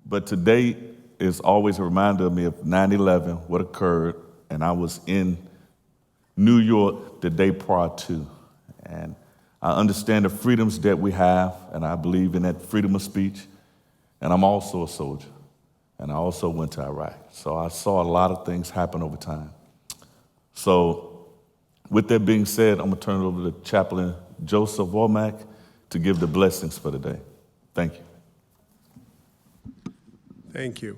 But today is always a reminder of me of 9/11, what occurred, and I was in New York the day prior to. And I understand the freedoms that we have, and I believe in that freedom of speech. And I'm also a soldier, and I also went to Iraq. So I saw a lot of things happen over time. So with that being said, I'm gonna turn it over to Chaplain Joseph Womack to give the blessings for the day. Thank you. Thank you.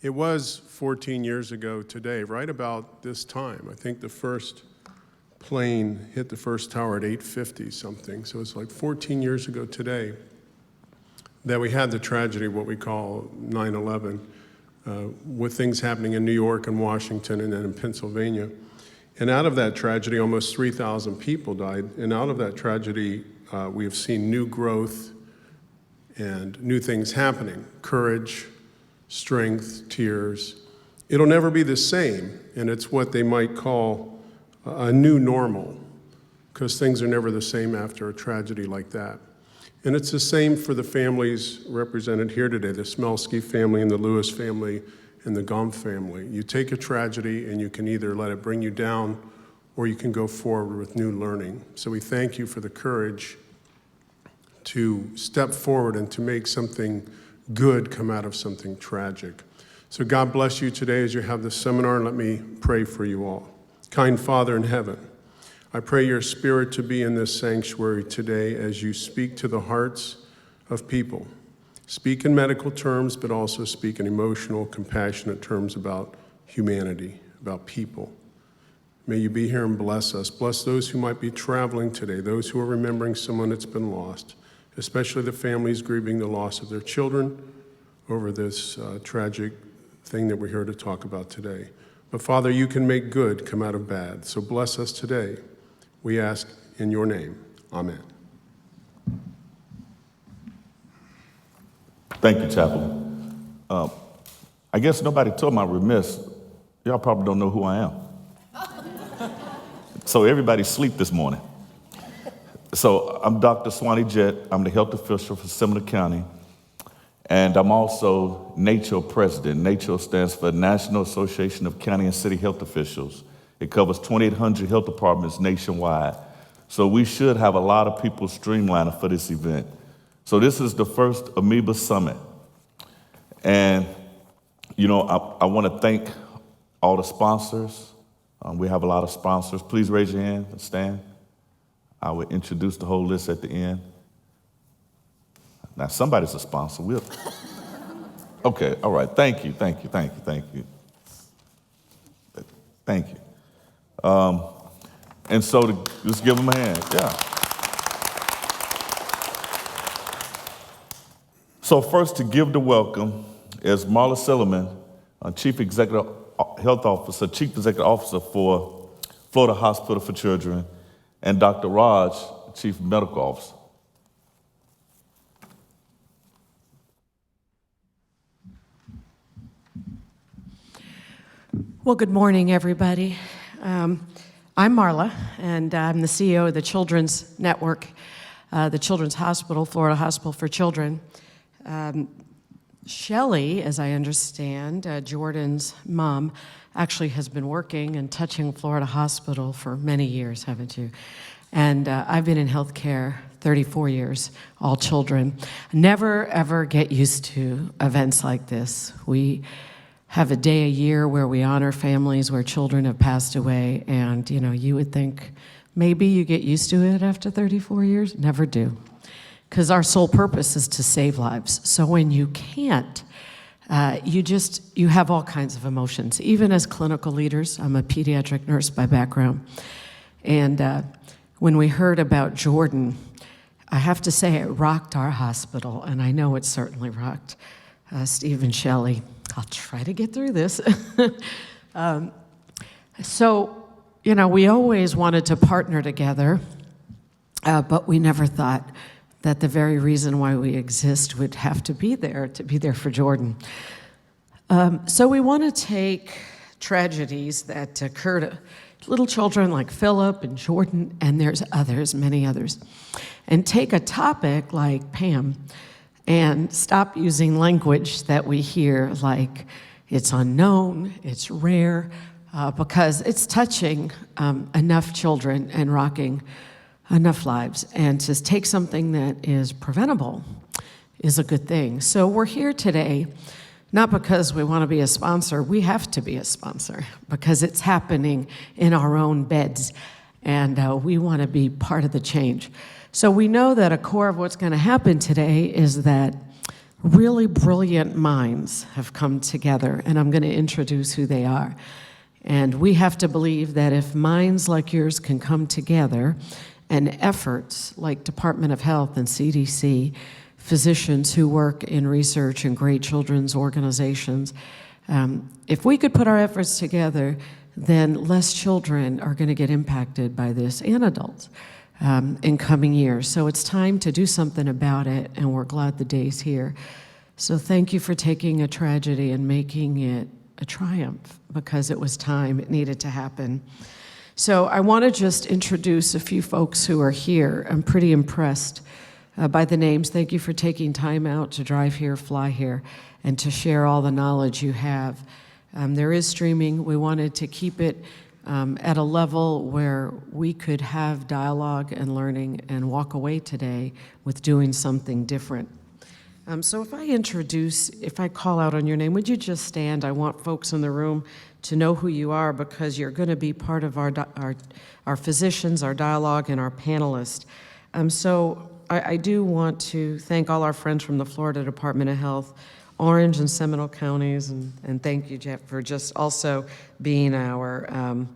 It was 14 years ago today, right about this time. I think the first plane hit the first tower at 8:50 something. So it's like 14 years ago today that we had the tragedy, what we call 9/11, with things happening in New York and Washington and then in Pennsylvania. And out of that tragedy, almost 3,000 people died. And out of that tragedy, we have seen new growth and new things happening. Courage, strength, tears. It'll never be the same, and it's what they might call a new normal, because things are never the same after a tragedy like that. And it's the same for the families represented here today, the Smelsky family and the Lewis family and the Gump family. You take a tragedy and you can either let it bring you down or you can go forward with new learning. So we thank you for the courage to step forward and to make something good come out of something tragic. So God bless you today as you have this seminar, and let me pray for you all. Kind Father in heaven, I pray your Spirit to be in this sanctuary today as you speak to the hearts of people. Speak in medical terms, but also speak in emotional, compassionate terms about humanity, about people. May you be here and bless us. Bless those who might be traveling today, those who are remembering someone that's been lost, especially the families grieving the loss of their children over this tragic thing that we're here to talk about today. But Father, you can make good come out of bad. So bless us today. We ask in your name. Amen. Thank you, Chaplain. I guess nobody told my remiss. Y'all probably don't know who I am. So everybody sleep this morning. So I'm Dr. Swanee Jett. I'm the health official for Seminole County, and I'm also NACHO president. NACHO stands for National Association of County and City Health Officials. It covers 2,800 health departments nationwide. So we should have a lot of people streamlining for this event. So this is the first Amoeba Summit. And, you know, I want to thank all the sponsors. We have a lot of sponsors. Please raise your hand and stand. I will introduce the whole list at the end. Now, somebody's a sponsor. Okay, all right. Thank you. Thank you. And so just give them a hand. Yeah. So first, to give the welcome is Marla Silliman, Chief Executive Officer for Florida Hospital for Children, and Dr. Raj, Chief Medical Officer. Well, good morning, everybody. I'm Marla, and I'm the CEO of the Children's Network, the Children's Hospital, Florida Hospital for Children. Shelley, as I understand, Jordan's mom, actually has been working and touching Florida Hospital for many years, haven't you? And I've been in healthcare 34 years, all children. Never, ever get used to events like this. We have a day a year where we honor families where children have passed away, and you know, you would think maybe you get used to it after 34 years. Never do. Because our sole purpose is to save lives. So when you can't, you have all kinds of emotions. Even as clinical leaders, I'm a pediatric nurse by background. And when we heard about Jordan, I have to say it rocked our hospital, and I know it certainly rocked Steve and Shelley. I'll try to get through this. So, you know, we always wanted to partner together, but we never thought that the very reason why we exist would have to be there for Jordan. So we want to take tragedies that occur to little children like Philip and Jordan, and there's others, many others, and take a topic like Pam and stop using language that we hear like it's unknown, it's rare, because it's touching enough children and rocking enough lives. And to take something that is preventable is a good thing. So we're here today, not because we want to be a sponsor, we have to be a sponsor because it's happening in our own beds, and we want to be part of the change. So we know that a core of what's going to happen today is that really brilliant minds have come together, and I'm going to introduce who they are. And we have to believe that if minds like yours can come together, and efforts like Department of Health and CDC, physicians who work in research and great children's organizations, if we could put our efforts together, then less children are going to get impacted by this, and adults, in coming years. So it's time to do something about it, and we're glad the day's here. So thank you for taking a tragedy and making it a triumph, because it was time, it needed to happen. So I want to just introduce a few folks who are here. I'm pretty impressed by the names. Thank you for taking time out to drive here, fly here, and to share all the knowledge you have. There is streaming. We wanted to keep it at a level where we could have dialogue and learning and walk away today with doing something different. So if I call out on your name, would you just stand? I want folks in the room to know who you are, because you're going to be part of our physicians, our dialogue, and our panelists. So I do want to thank all our friends from the Florida Department of Health, Orange and Seminole counties, and thank you, Jet, for just also being our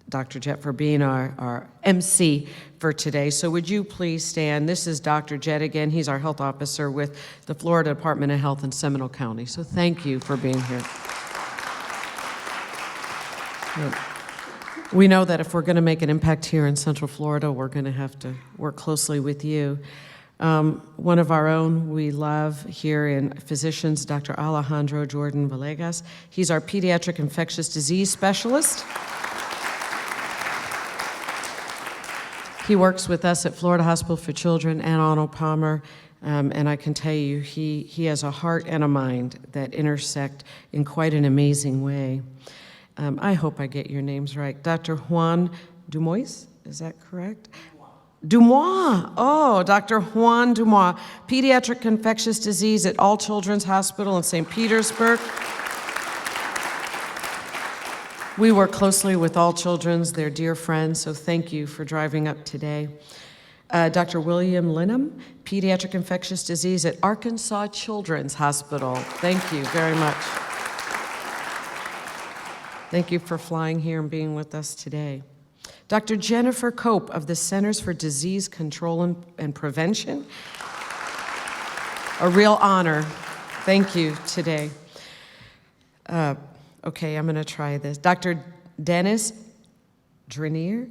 Dr. Jet, for being our MC for today. So would you please stand? This is Dr. Jet again. He's our health officer with the Florida Department of Health in Seminole County. So thank you for being here. We know that if we're going to make an impact here in Central Florida, we're going to have to work closely with you. One of our own we love here in physicians, Dr. Alejandro Jordan Villegas. He's our pediatric infectious disease specialist. He works with us at Florida Hospital for Children and Arnold Palmer, and I can tell you he has a heart and a mind that intersect in quite an amazing way. I hope I get your names right. Dr. Juan Dumois, is that correct? Dumois. Oh, Dr. Juan Dumois, pediatric infectious disease at All Children's Hospital in St. Petersburg. We work closely with All Children's, they're dear friends, so thank you for driving up today. Dr. William Linham, pediatric infectious disease at Arkansas Children's Hospital. Thank you very much. Thank you for flying here and being with us today. Dr. Jennifer Cope of the Centers for Disease Control and Prevention. A real honor. Thank you today. Okay, I'm going to try this. Dr. Dennis Drenner.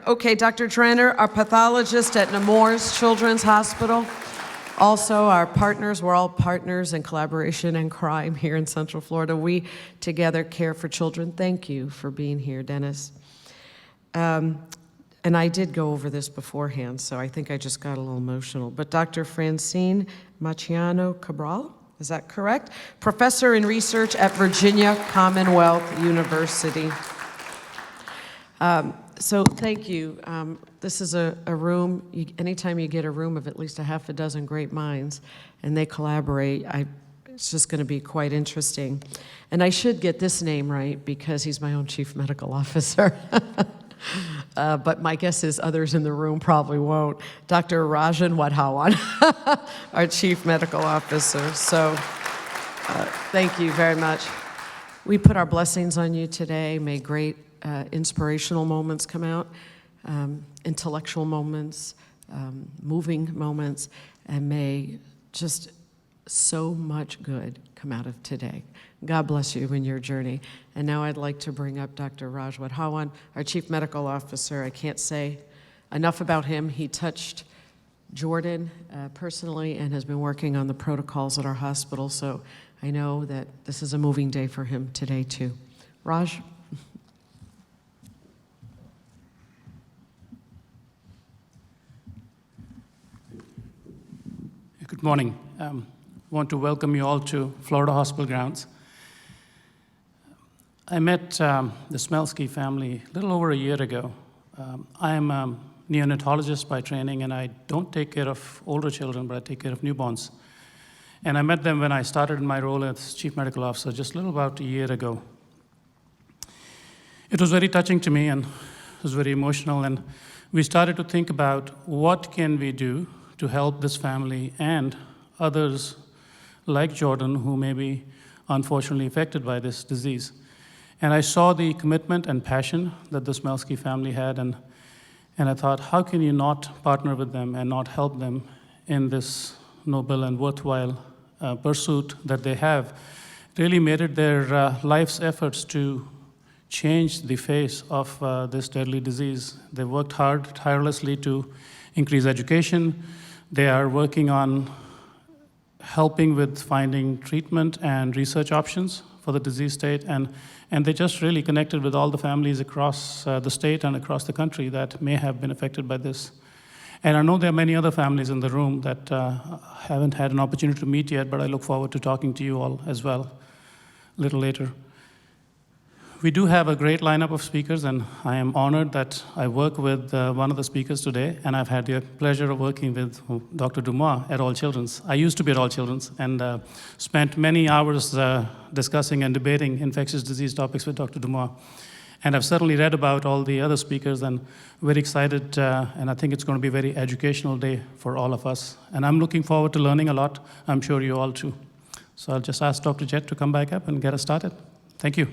Okay, Dr. Drenner, our pathologist at Nemours Children's Hospital. Also, our partners, we're all partners in collaboration and crime here in Central Florida. We together care for children. Thank you for being here, Dennis. And I did go over this beforehand, so I think I just got a little emotional. But Dr. Francine Maciano Cabral, is that correct? Professor in research at Virginia Commonwealth University. So thank you. This is a room, anytime you get a room of at least a half a dozen great minds and they collaborate, it's just going to be quite interesting. And I should get this name right because he's my own chief medical officer. But my guess is others in the room probably won't. Dr. Rajan Wadhawan, our chief medical officer. So thank you very much. We put our blessings on you today. May great inspirational moments come out, intellectual moments, moving moments, and may just so much good come out of today. God bless you in your journey. And now I'd like to bring up Dr. Raj Wadhawan, our Chief Medical Officer. I can't say enough about him. He touched Jordan personally and has been working on the protocols at our hospital, so I know that this is a moving day for him today too. Raj? morning. Want to welcome you all to Florida Hospital grounds. I met the Smelsky family a little over a year ago. I am a neonatologist by training, and I don't take care of older children, but I take care of newborns. And I met them when I started in my role as Chief Medical Officer just a little about a year ago. It was very touching to me, and it was very emotional, and we started to think about what can we do to help this family and others like Jordan who may be unfortunately affected by this disease. And I saw the commitment and passion that the Smelsky family had, and I thought, how can you not partner with them and not help them in this noble and worthwhile pursuit that they have? Really made it their life's efforts to change the face of this deadly disease. They worked hard, tirelessly to increase education. They are working on helping with finding treatment and research options for the disease state, and they just really connected with all the families across the state and across the country that may have been affected by this. And I know there are many other families in the room that haven't had an opportunity to meet yet, but I look forward to talking to you all as well a little later. We do have a great lineup of speakers, and I am honored that I work with one of the speakers today, and I've had the pleasure of working with Dr. Dumois at All Children's. I used to be at All Children's and spent many hours discussing and debating infectious disease topics with Dr. Dumois. And I've certainly read about all the other speakers, and very excited, and I think it's going to be a very educational day for all of us. And I'm looking forward to learning a lot. I'm sure you all too. So I'll just ask Dr. Jett to come back up and get us started. Thank you.